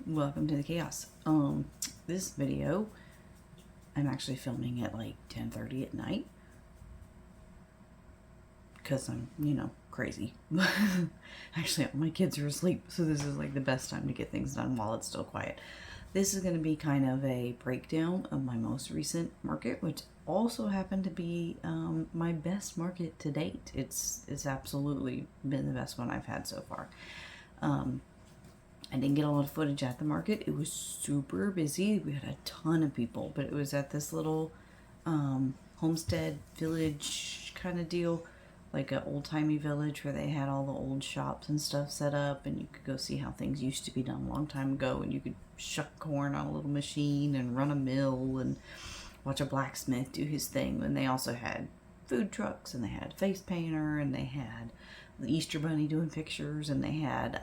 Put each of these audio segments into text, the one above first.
Welcome to the chaos. This video, I'm actually filming at like 10:30 at night because I'm, crazy. Actually, all my kids are asleep, so this is like the best time to get things done while it's still quiet. This is going to be kind of a breakdown of my most recent market, which also happened to be my best market to date. It's absolutely been the best one I've had so far. I didn't get a lot of footage at the market. It was super busy. We had a ton of people, but it was at this little homestead village kind of deal, like an old-timey village where they had all the old shops and stuff set up, and you could go see how things used to be done a long time ago, and you could shuck corn on a little machine and run a mill and watch a blacksmith do his thing. And they also had food trucks, and they had a face painter, and they had the Easter Bunny doing pictures, and they had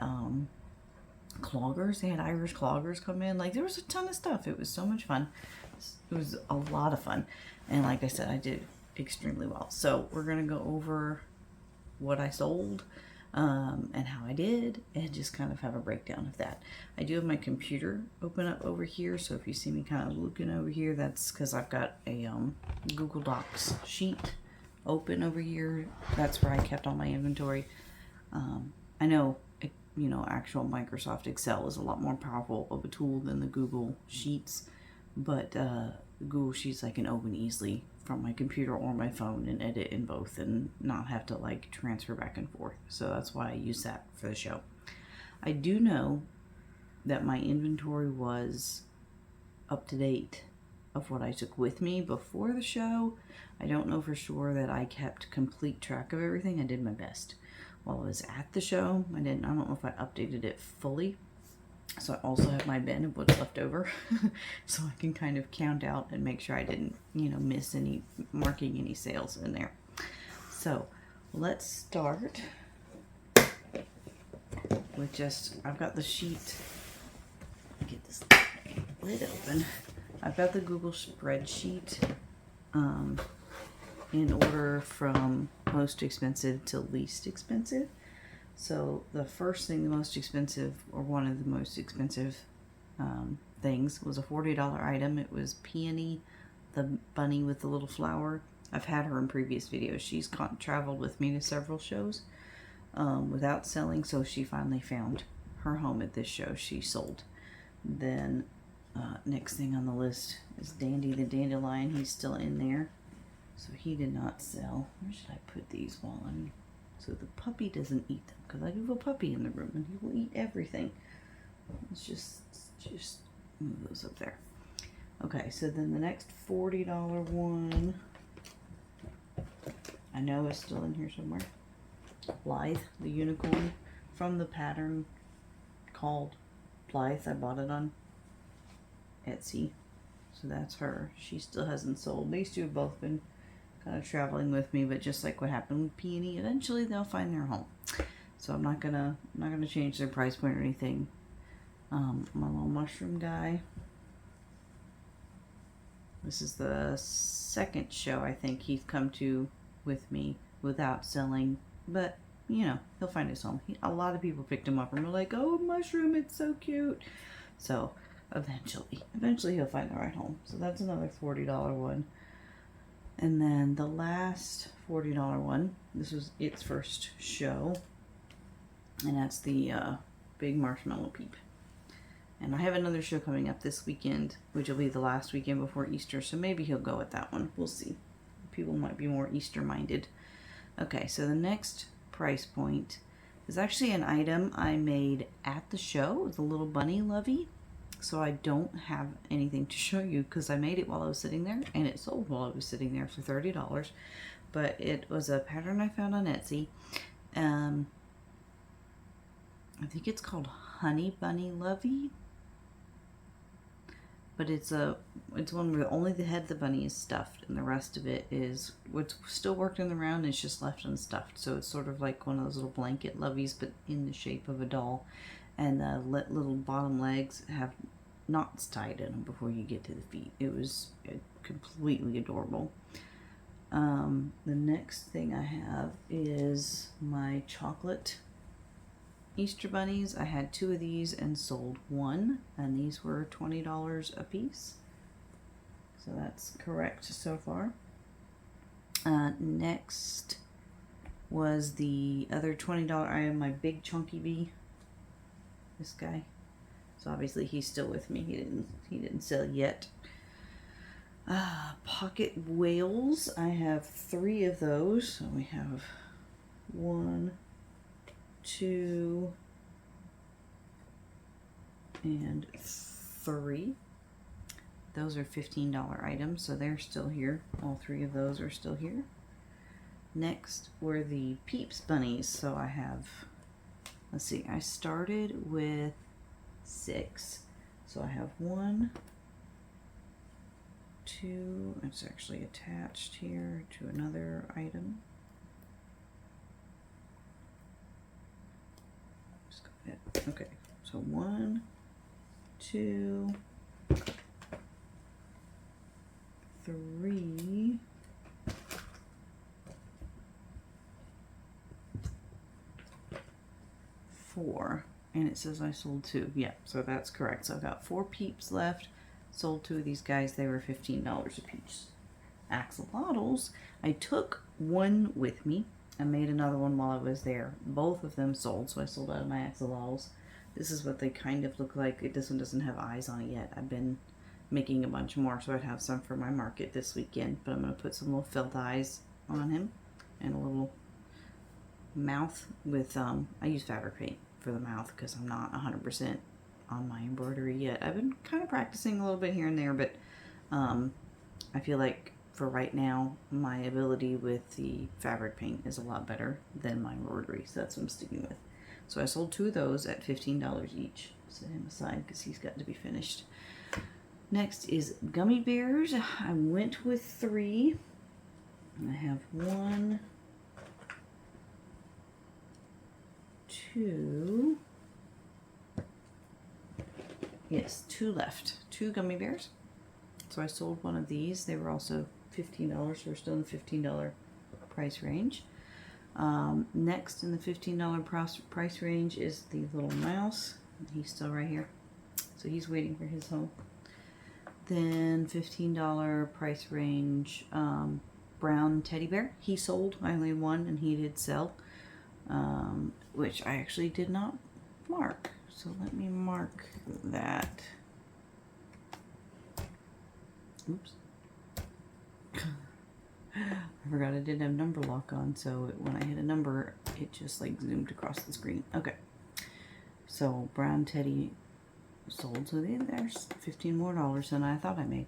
cloggers. They had Irish cloggers come in. Like, there was a ton of stuff. It was so much fun. It was a lot of fun. And like I said, I did extremely well. So we're going to go over what I sold and how I did, and just kind of have a breakdown of that. I do have my computer open up over here, so if you see me kind of looking over here, that's because I've got a Google Docs sheet open over here. That's where I kept all my inventory. I know actual Microsoft Excel is a lot more powerful of a tool than the Google Sheets, but the Google Sheets I can open easily from my computer or my phone and edit in both and not have to like transfer back and forth. So that's why I use that for the show. I do know that my inventory was up to date of what I took with me before the show. I don't know for sure that I kept complete track of everything. I did my best. While I was at the show, I don't know if I updated it fully. So I also have my bin of what's left over, so I can kind of count out and make sure I didn't, miss marking any sales in there. So let's start with I've got the sheet. Get this lid open. I've got the Google spreadsheet in order from most expensive to least expensive. So the first thing, the most expensive, or one of the most expensive things, was a $40 item. It was Peony, the bunny with the little flower. I've had her in previous videos. She's traveled with me to several shows without selling, so she finally found her home at this show. She sold. Then next thing on the list is Dandy the dandelion. He's still in there, so he did not sell. Where should I put these while I'm... So the puppy doesn't eat them, because I do have a puppy in the room and he will eat everything. Let's just move those up there. Okay, so then the next $40 one, I know is still in here somewhere. Blythe, the unicorn, from the pattern called Blythe. I bought it on Etsy. So that's her. She still hasn't sold. These two have both been kind of traveling with me, but just like what happened with Peony, eventually they'll find their home. So I'm not gonna change their price point or anything. My little mushroom guy. This is the second show I think he's come to with me without selling, but he'll find his home. A lot of people picked him up and were like, "Oh, mushroom, it's so cute." So eventually he'll find the right home. So that's another $40 one. And then the last $40 one, this was its first show, and that's the big marshmallow peep. And I have another show coming up this weekend, which will be the last weekend before Easter, so maybe he'll go at that one. We'll see. People might be more Easter-minded. Okay, so the next price point is actually an item I made at the show, the little bunny lovey. So I don't have anything to show you because I made it while I was sitting there, and it sold while I was sitting there for $30. But it was a pattern I found on Etsy. I think it's called Honey Bunny Lovey. But it's one where only the head of the bunny is stuffed, and the rest of it is what's still worked in the round. It's just left unstuffed. So it's sort of like one of those little blanket loveys, but in the shape of a doll. And the little bottom legs have knots tied in them before you get to the feet. It was completely adorable. The next thing I have is my chocolate Easter bunnies. I had 2 of these and sold 1, and these were $20 a piece. So that's correct so far. Next was the other $20 item, my big chunky bee. This guy. So obviously he's still with me. He didn't sell yet. Pocket whales. I have 3 of those. So we have 1, 2, and 3. Those are $15 items, so they're still here. All 3 of those are still here. Next were the Peeps bunnies. So I have, let's see, I started with 6. So I have 1, 2, it's actually attached here to another item. Just go ahead. Okay, so 1, 2, 3, 4, and it says I sold 2. Yeah, so that's correct. So I've got 4 Peeps left. Sold 2 of these guys. They were $15 a piece. Axolotls. I took 1 with me. I made another one while I was there. Both of them sold, so I sold out of my axolotls. This is what they kind of look like. This one doesn't have eyes on it yet. I've been making a bunch more, so I'd have some for my market this weekend. But I'm going to put some little felt eyes on him and a little mouth with, I use fabric paint for the mouth because I'm not 100% on my embroidery yet. I've been kind of practicing a little bit here and there, but I feel like for right now, my ability with the fabric paint is a lot better than my embroidery, so that's what I'm sticking with. So I sold 2 of those at $15 each. Set him aside because he's got to be finished. Next is gummy bears. I went with 3. I have 1, 2. Yes, 2 left. 2 gummy bears. So I sold 1 of these. They were also $15, so we're still in the $15 price range. Next in the $15 price range is the little mouse. He's still right here. So he's waiting for his home. Then $15 price range, brown teddy bear. He sold. I only had 1 and he did sell, which I actually did not mark. So let me mark that. Oops. I forgot I didn't have number lock on, so when I hit a number, it just like zoomed across the screen. Okay. So brown teddy sold. So there's $15 more than I thought I made.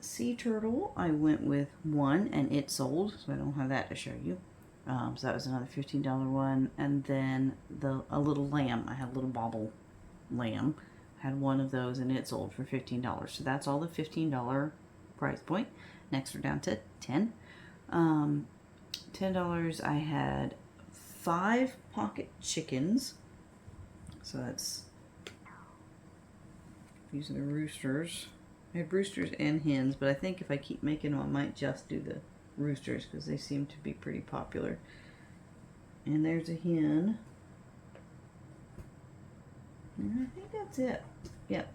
Sea turtle, I went with 1 and it sold, so I don't have that to show you. So that was another $15 one. And then a little lamb. I had a little bobble lamb. Had 1 of those and it sold for $15. So that's all the $15 price point. Next we're down to 10. $10 I had 5 pocket chickens. So that's, these are the roosters. I had roosters and hens, but I think if I keep making them, I might just do the roosters because they seem to be pretty popular. And there's a hen. And I think that's it. Yep.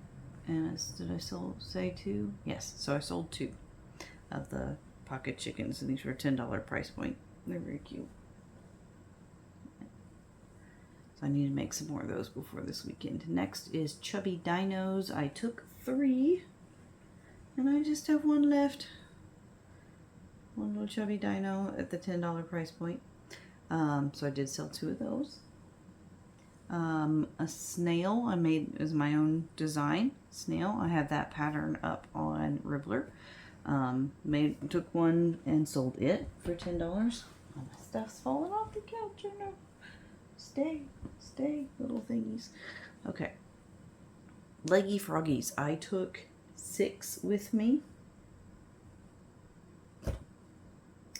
And did I still say 2? Yes. So I sold 2 of the pocket chickens, and these were a $10 price point. They're very cute. So I need to make some more of those before this weekend. Next is chubby dinos. I took 3, and I just have 1 left. 1 little chubby dino at the $10 price point. So I did sell 2 of those. A snail I made as my own design. Snail, I have that pattern up on Ribbler. Took 1 and sold it for $10. Oh, my stuff's falling off the couch or no. Stay, little thingies. Okay. Leggy froggies. I took 6 with me.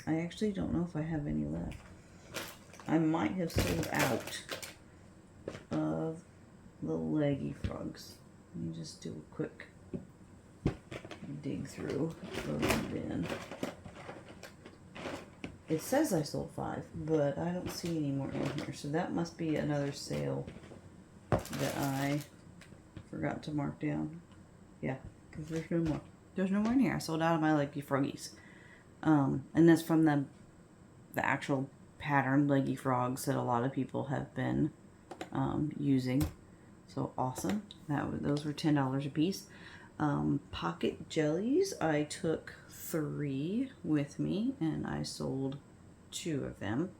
I actually don't know if I have any left. I might have sold out of the leggy frogs. Let me just do a quick dig through the bin. It says I sold 5, but I don't see any more in here. So that must be another sale that I forgot to mark down. Yeah, because there's no more. There's no more in here. I sold out of my Leggy Froggies. And that's from the actual patterned Leggy Frogs that a lot of people have been using. So awesome. Those were $10 a piece. Pocket jellies, I took 3 with me and I sold 2 of them.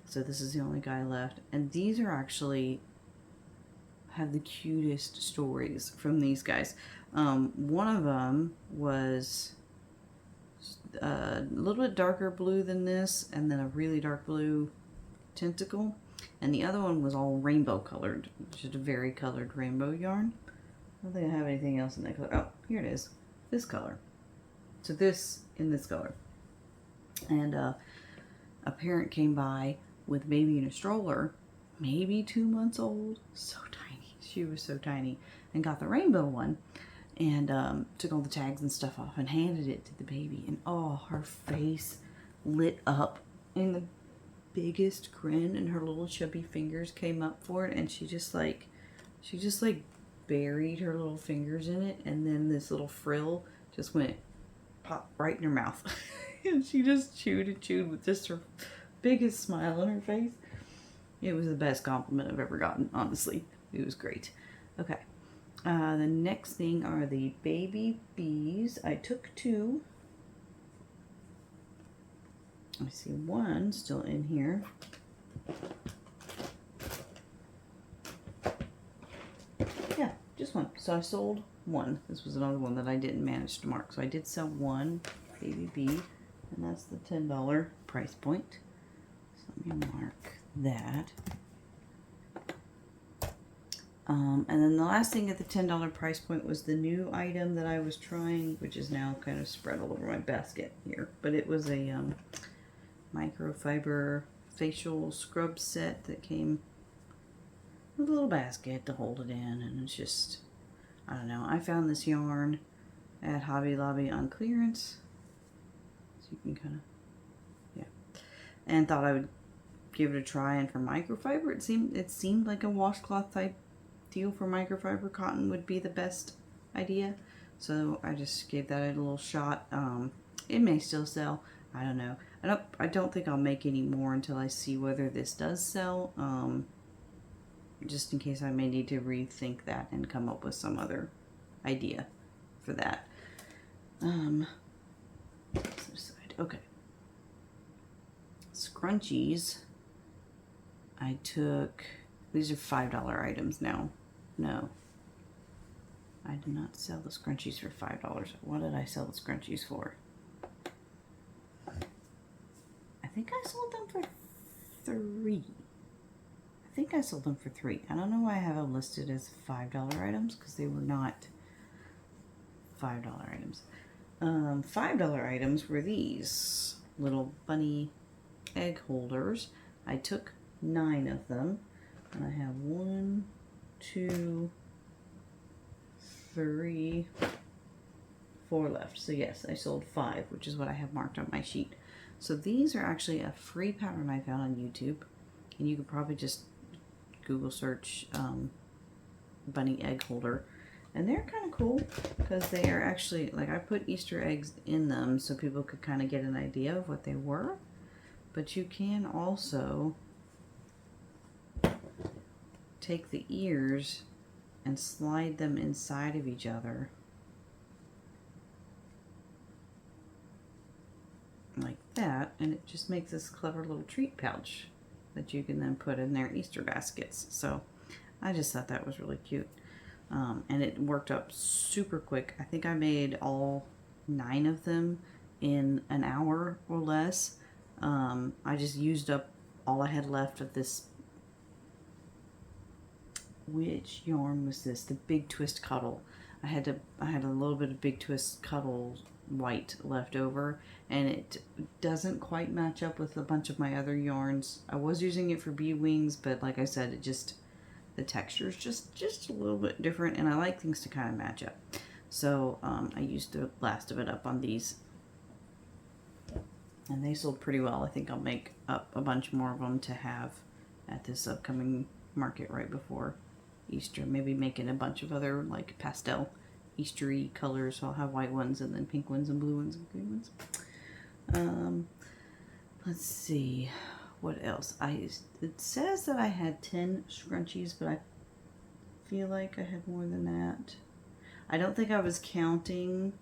So this is the only guy left. And these are actually have the cutest stories from these guys. One of them was a little bit darker blue than this, and then a really dark blue tentacle. And the other one was all rainbow colored, just a very colored rainbow yarn. I don't think I have anything else in that color. Oh, here it is. This color. So this in this color. And a parent came by with baby in a stroller, maybe 2 months old. So tiny. She was so tiny. And got the rainbow one. And took all the tags and stuff off and handed it to the baby. And oh, her face lit up in the biggest grin, and her little chubby fingers came up for it, and she just like buried her little fingers in it, and then this little frill just went pop right in her mouth. And she just chewed and chewed with just her biggest smile on her face. It was the best compliment I've ever gotten, honestly. It was great. Okay. The next thing are the baby bees. I took 2. I see one still in here. Yeah, just one. So I sold 1. This was another one that I didn't manage to mark. So I did sell 1 baby bee, and that's the $10 price point. So let me mark that. And then the last thing at the $10 price point was the new item that I was trying, which is now kind of spread all over my basket here. But it was a microfiber facial scrub set that came with a little basket to hold it in. And it's just, I don't know. I found this yarn at Hobby Lobby on clearance. So you can kind of, yeah. And thought I would give it a try. And for microfiber, it seemed like a washcloth type deal for microfiber cotton would be the best idea. So I just gave that a little shot. It may still sell. I don't know. I don't think I'll make any more until I see whether this does sell. Just in case I may need to rethink that and come up with some other idea for that. Okay. Scrunchies. I took, these are $5 items now. No. I did not sell the scrunchies for $5. What did I sell the scrunchies for? I think I sold them for 3. I think I sold them for 3. I don't know why I have them listed as $5 items, because they were not $5 items. $5 items were these little bunny egg holders. I took 9 of them, and I have 1, 2, 3, 4 left. So yes, I sold 5, which is what I have marked on my sheet. So these are actually a free pattern I found on YouTube, and you could probably just Google search bunny egg holder, and they're kind of cool because they are actually, like, I put Easter eggs in them so people could kind of get an idea of what they were, but you can also take the ears and slide them inside of each other like that, and it just makes this clever little treat pouch that you can then put in their Easter baskets. So I just thought that was really cute, and it worked up super quick. I think I made all 9 of them in an hour or less. I just used up all I had left of this. Which yarn was this? The Big Twist Cuddle. I had a little bit of Big Twist Cuddle white left over, and it doesn't quite match up with a bunch of my other yarns. I was using it for bee wings, but like I said, it just, the texture is just a little bit different, and I like things to kind of match up. So I used the last of it up on these. And they sold pretty well. I think I'll make up a bunch more of them to have at this upcoming market right before Easter. Maybe making a bunch of other like pastel Eastery colors. So I'll have white ones and then pink ones and blue ones and green ones. Let's see. What else? It says that I had 10 scrunchies, but I feel like I had more than that. I don't think I was counting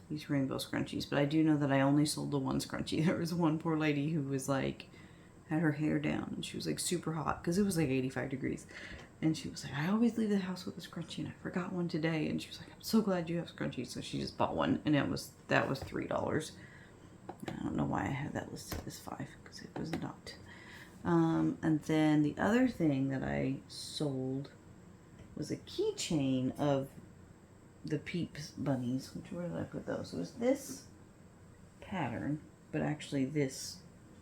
these rainbow scrunchies, but I do know that I only sold the one scrunchie. There was one poor lady who was like, had her hair down, and she was like super hot because it was like 85 degrees. And she was like, I always leave the house with a scrunchie, and I forgot one today. And she was like, I'm so glad you have scrunchies. So she just bought one, and that was $3. I don't know why I had that listed as $5 because it was not. And then the other thing that I sold was a keychain of the Peeps bunnies. Where did I put those? It was this pattern, but actually this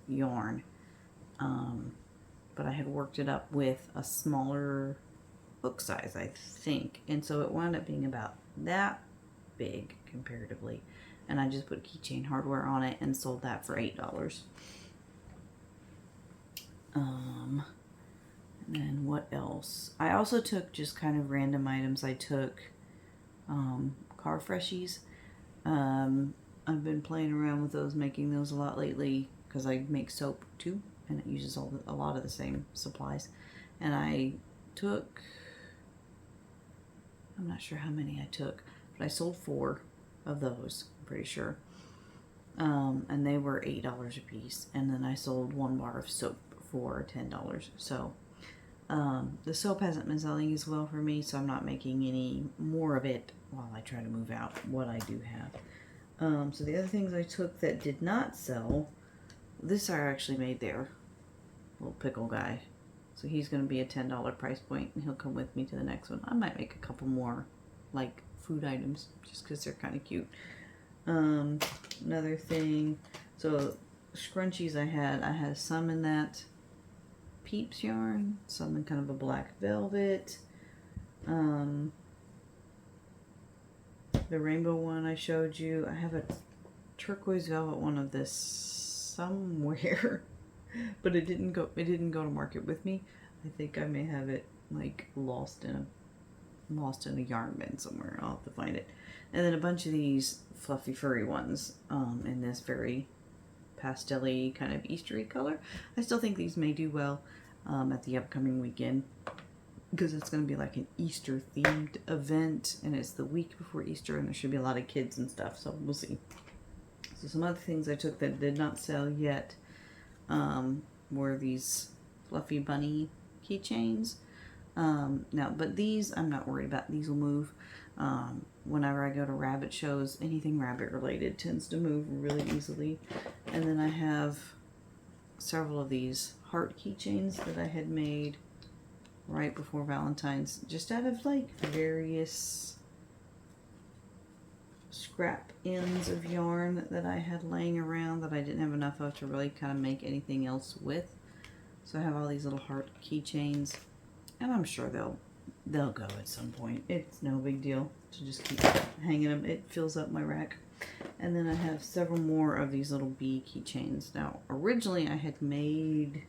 yarn. But I had worked it up with a smaller book size, I think. And so it wound up being about that big comparatively. And I just put keychain hardware on it and sold that for $8. And then what else? I also took just kind of random items. I took car freshies. I've been playing around with those, making those a lot lately because I make soap too, and it uses a lot of the same supplies. And I took, I'm not sure how many I took, but I sold 4 of those, I'm pretty sure. And they were $8 a piece. And then I sold 1 bar of soap for $10. So the soap hasn't been selling as well for me, so I'm not making any more of it while I try to move out what I do have. So the other things I took that did not sell, this I actually made there. Little pickle guy. So he's going to be a $10 price point, and he'll come with me to the next one. I might make a couple more, like, food items, just because they're kind of cute. Another thing, so scrunchies I had some in that Peeps yarn, some in kind of a black velvet. The rainbow one I showed you. I have a turquoise velvet one of this somewhere, but it didn't go to market with me. I think I may have it like lost in a yarn bin somewhere. I'll have to find it. And then a bunch of these fluffy furry ones in this very pastel-y kind of Eastery color. I still think these may do well at the upcoming weekend because it's going to be like an Easter themed event, and it's the week before Easter, and there should be a lot of kids and stuff, so we'll see. So some other things I took that did not sell yet were these fluffy bunny keychains. Now, but these I'm not worried about. These will move. Whenever I go to rabbit shows, anything rabbit related tends to move really easily. And then I have several of these heart keychains that I had made right before Valentine's, just out of like various scrap ends of yarn that I had laying around that I didn't have enough of to really kind of make anything else with. So I have all these little heart keychains, and I'm sure they'll go at some point. It's no big deal to just keep hanging them. It fills up my rack. And then I have several more of these little bee keychains. Now, originally I had made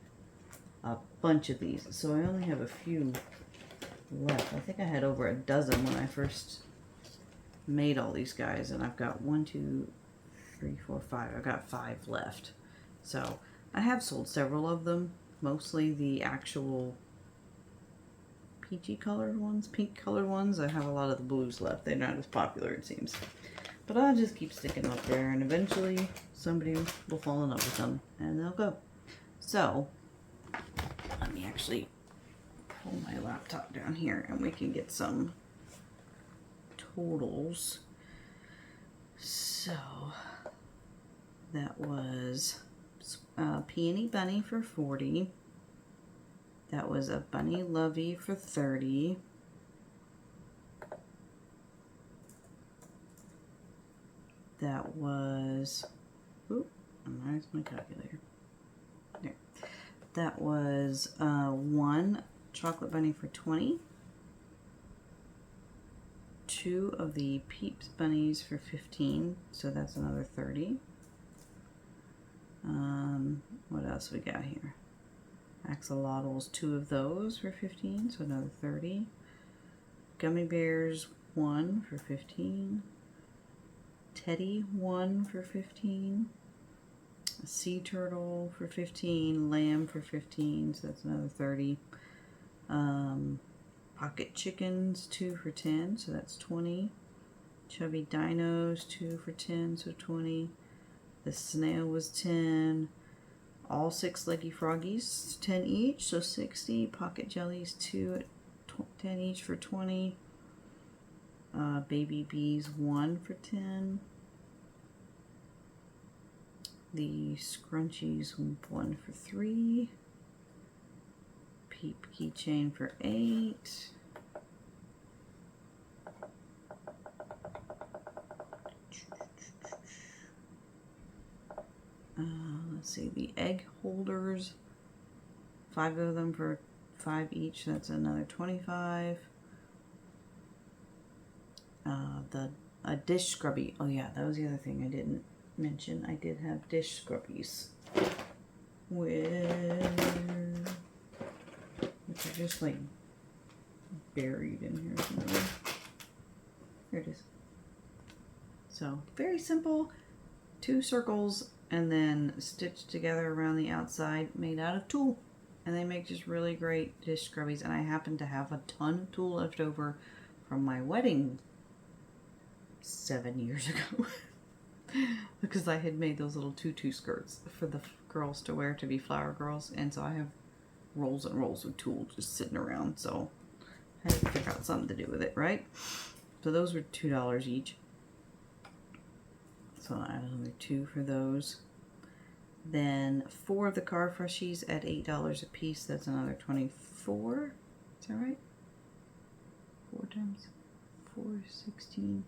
a bunch of these, so I only have a few left. I think I had over a dozen when I first made all these guys, and I've got 1, 2, 3, 4, 5. I've got 5 left. So I have sold several of them, mostly the actual peachy colored ones, pink colored ones. I have a lot of the blues left. They're not as popular, it seems. But I'll just keep sticking them up there, and eventually somebody will fall in love with them, and they'll go. So let me actually pull my laptop down here, and we can get some totals. So that was Peony Bunny for $40. That was a Bunny Lovey for $30. That was, where's my calculator? There. That was 1 Chocolate Bunny for $20. 2 of the Peeps Bunnies for $15, so that's another $30. What else we got here? Axolotls, 2 of those for 15, so another 30. Gummy bears, 1 for 15. Teddy, 1 for 15. A sea turtle for 15. Lamb for 15, so that's another 30. Pocket chickens, 2 for 10, so that's 20. Chubby dinos, 2 for 10, so 20. The snail was 10. All 6 leggy froggies, 10 each, so 60. Pocket jellies, 2 at 10 each for 20. Baby bees, 1 for 10. The scrunchies, 1 for 3. Peep keychain for 8. Let's see, the egg holders, 5 of them for 5 each, that's another 25. A dish scrubby, oh yeah, that was the other thing I didn't mention. I did have dish scrubbies, which are just like buried in here somewhere. Here it is. So, very simple, 2 circles, and then stitched together around the outside, made out of tulle. And they make just really great dish scrubbies. And I happen to have a ton of tulle left over from my wedding 7 years ago. Because I had made those little tutu skirts for the girls to wear to be flower girls. And so I have rolls and rolls of tulle just sitting around. So I had to figure out something to do with it, right? So those were $2 each. So I'll add another 2 for those. Then 4 of the car freshies at $8 a piece. That's another 24. Is that right? 4 times 4, 16.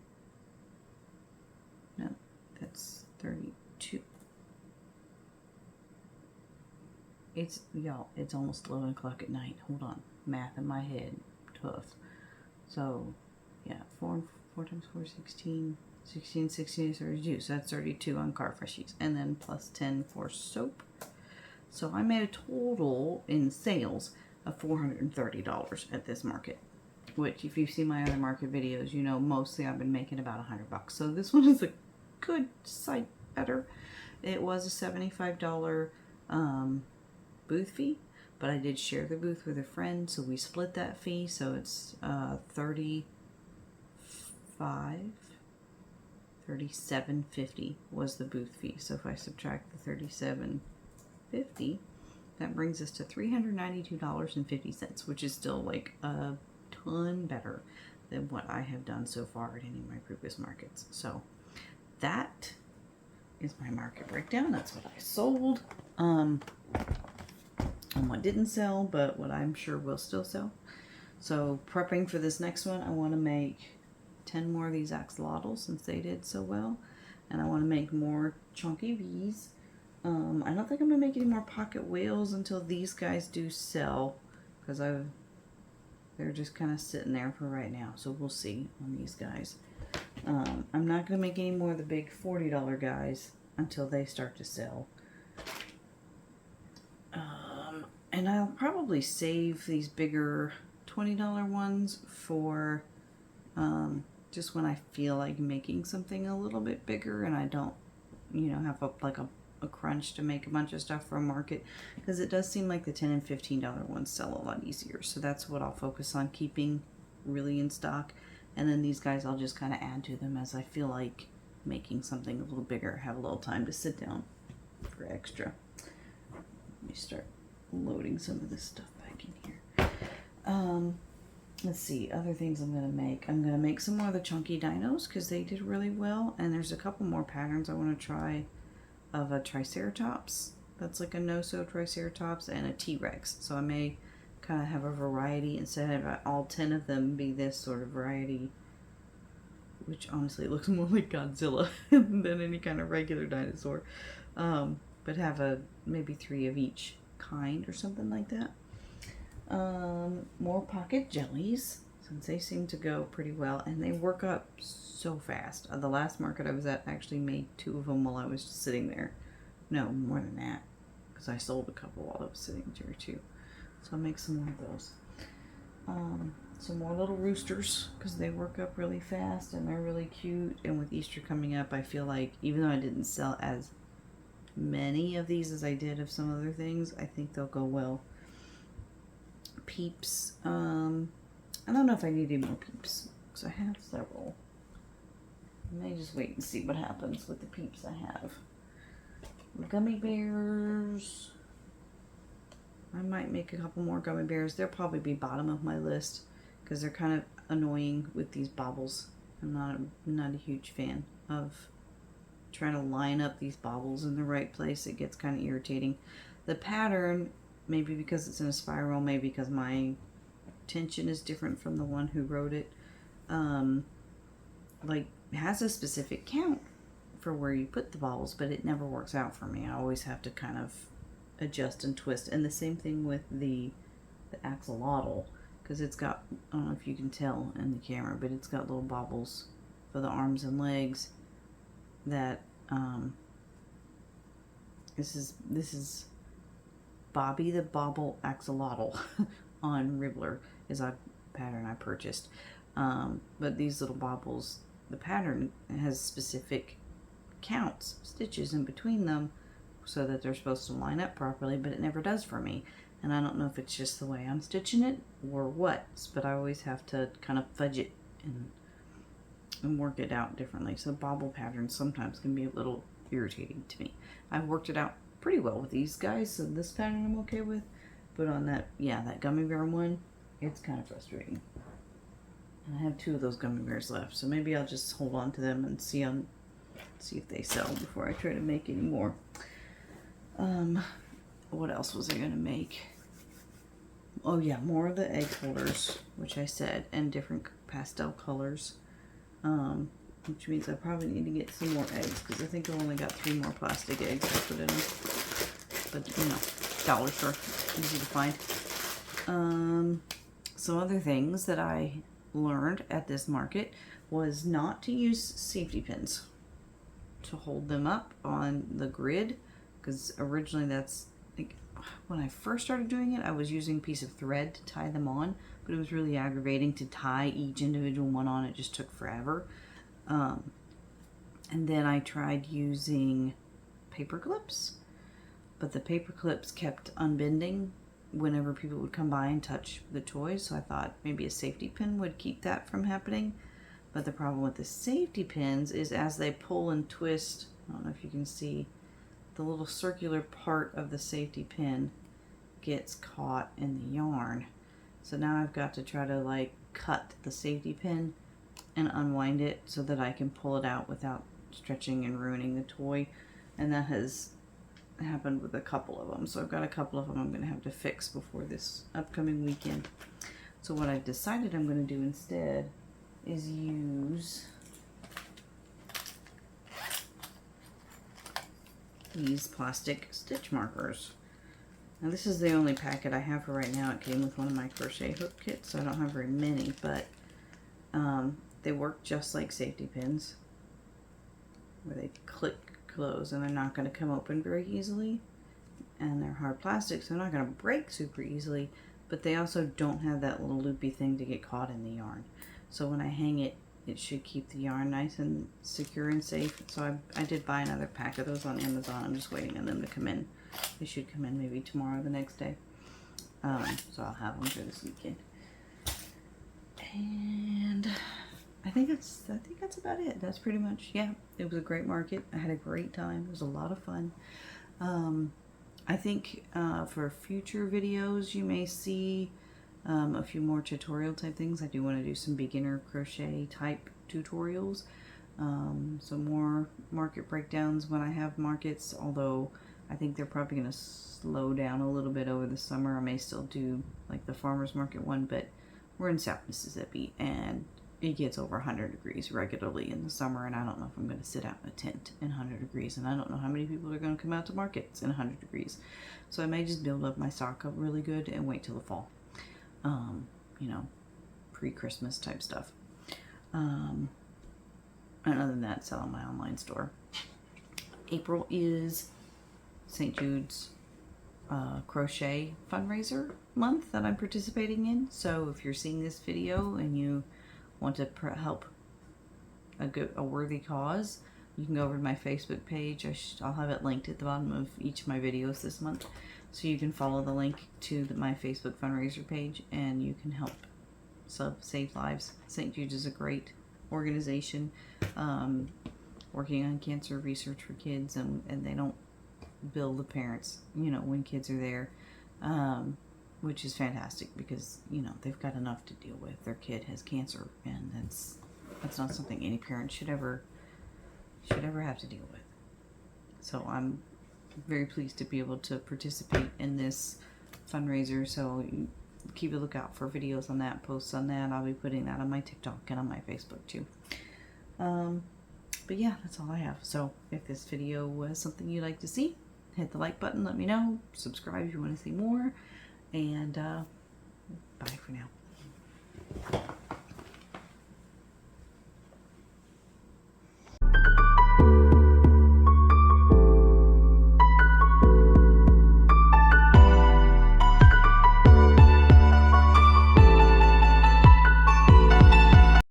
No, that's 32. Y'all, it's almost 11 o'clock at night. Hold on. Math in my head. Tough. So, yeah, 4 times 4, 16. 16, 16, 32. So that's 32 on car freshies. And then plus 10 for soap. So I made a total in sales of $430 at this market. Which, if you see my other market videos, you know mostly I've been making about $100. So this one is a good sight better. It was a $75 booth fee. But I did share the booth with a friend. So we split that fee. So it's $37.50 was the booth fee. So if I subtract the $37.50, that brings us to $392.50, which is still like a ton better than what I have done so far at any of my previous markets. So that is my market breakdown. That's what I sold. And what didn't sell, but what I'm sure will still sell. So prepping for this next one, I want to make 10 more of these axolotls since they did so well. And I want to make more chunky bees. I don't think I'm going to make any more pocket whales until these guys do sell. Because they're just kind of sitting there for right now. So we'll see on these guys. I'm not going to make any more of the big $40 guys until they start to sell. And I'll probably save these bigger $20 ones for just when I feel like making something a little bit bigger and I don't, have a crunch to make a bunch of stuff for a market. Because it does seem like the $10 and $15 ones sell a lot easier. So that's what I'll focus on keeping really in stock. And then these guys I'll just kind of add to them as I feel like making something a little bigger, have a little time to sit down for extra. Let me start loading some of this stuff back in here. Let's see, other things I'm going to make. I'm going to make some more of the chunky dinos because they did really well. And there's a couple more patterns I want to try of a Triceratops. That's like a no-so Triceratops and a T-Rex. So I may kind of have a variety instead of all 10 of them be this sort of variety. Which honestly looks more like Godzilla than any kind of regular dinosaur. But have maybe 3 of each kind or something like that. More pocket jellies, since they seem to go pretty well, and they work up so fast. The last market I was at actually made 2 of them while I was just sitting there No, more than that. Because I sold a couple while it was sitting here too. So I'll make some more of those. Some more little roosters because they work up really fast and they're really cute. And with Easter coming up, I feel like even though I didn't sell as many of these as I did of some other things, I think they'll go well. Peeps. I don't know if I need any more peeps because I have several. I may just wait and see what happens with the peeps I have. Gummy bears. I might make a couple more gummy bears. They'll probably be bottom of my list because they're kind of annoying with these baubles. I'm not a huge fan of trying to line up these baubles in the right place. It gets kind of irritating. The pattern, maybe because it's in a spiral, maybe because my tension is different from the one who wrote it, like has a specific count for where you put the baubles, but it never works out for me. I always have to kind of adjust and twist. And the same thing with the axolotl, because it's got, I don't know if you can tell in the camera, but it's got little baubles for the arms and legs that this is Bobby the Bobble Axolotl on Ribbler is a pattern I purchased. But these little baubles, the pattern has specific counts, stitches in between them, so that they're supposed to line up properly, but it never does for me. And I don't know if it's just the way I'm stitching it or what, but I always have to kind of fudge it and work it out differently. So bauble patterns sometimes can be a little irritating to me. I've worked it out pretty well with these guys, so this pattern I'm okay with. But on that, yeah, that gummy bear one, it's kind of frustrating. And I have 2 of those gummy bears left, so maybe I'll just hold on to them and see if they sell before I try to make any more. What else was I gonna make? Oh yeah, more of the egg holders, which I said, and different pastel colors. Which means I probably need to get some more eggs because I think I only got 3 more plastic eggs I put in them. But you know, dollar store, easy to find. Some other things that I learned at this market was not to use safety pins to hold them up on the grid, because originally that's like when I first started doing it, I was using a piece of thread to tie them on, but it was really aggravating to tie each individual one on. It just took forever. And then I tried using paper clips, but the paper clips kept unbending whenever people would come by and touch the toys, so I thought maybe a safety pin would keep that from happening. But the problem with the safety pins is as they pull and twist, I don't know if you can see, the little circular part of the safety pin gets caught in the yarn. So now I've got to try to like cut the safety pin and unwind it so that I can pull it out without stretching and ruining the toy. And that has happened with a couple of them. So I've got a couple of them I'm going to have to fix before this upcoming weekend. So what I've decided I'm going to do instead is use these plastic stitch markers. Now this is the only packet I have for right now. It came with one of my crochet hook kits, so I don't have very many, but they work just like safety pins, where they click close and they're not going to come open very easily, and they're hard plastic, so they're not going to break super easily, but they also don't have that little loopy thing to get caught in the yarn. So when I hang it, it should keep the yarn nice and secure and safe. So I did buy another pack of those on Amazon. I'm just waiting on them to come in. They should come in maybe tomorrow or the next day. So I'll have them for this weekend. And I think that's about it. That's pretty much, yeah, it was a great market. I had a great time. It was a lot of fun. I think for future videos you may see a few more tutorial type things. I do want to do some beginner crochet type tutorials. Some more market breakdowns when I have markets, although I think they're probably going to slow down a little bit over the summer. I may still do like the farmer's market one, but we're in South Mississippi and it gets over 100 degrees regularly in the summer, and I don't know if I'm going to sit out in a tent in 100 degrees, and I don't know how many people are going to come out to markets in 100 degrees. So I may just build up my stock up really good and wait till the fall. You know, pre-Christmas type stuff. And other than that, sell on my online store. April is St. Jude's crochet fundraiser month that I'm participating in. So if you're seeing this video and you want to help a worthy cause, you can go over to my Facebook page. I'll have it linked at the bottom of each of my videos this month, so you can follow the link to my Facebook fundraiser page and you can help save lives. St. Jude's is a great organization working on cancer research for kids, and they don't bill the parents, when kids are there, which is fantastic because, they've got enough to deal with. Their kid has cancer, and that's not something any parent should ever have to deal with. So I'm very pleased to be able to participate in this fundraiser. So keep a lookout for videos on that, posts on that. I'll be putting that on my TikTok and on my Facebook too. But yeah, that's all I have. So if this video was something you'd like to see, hit the like button, let me know. Subscribe if you want to see more. And bye for now.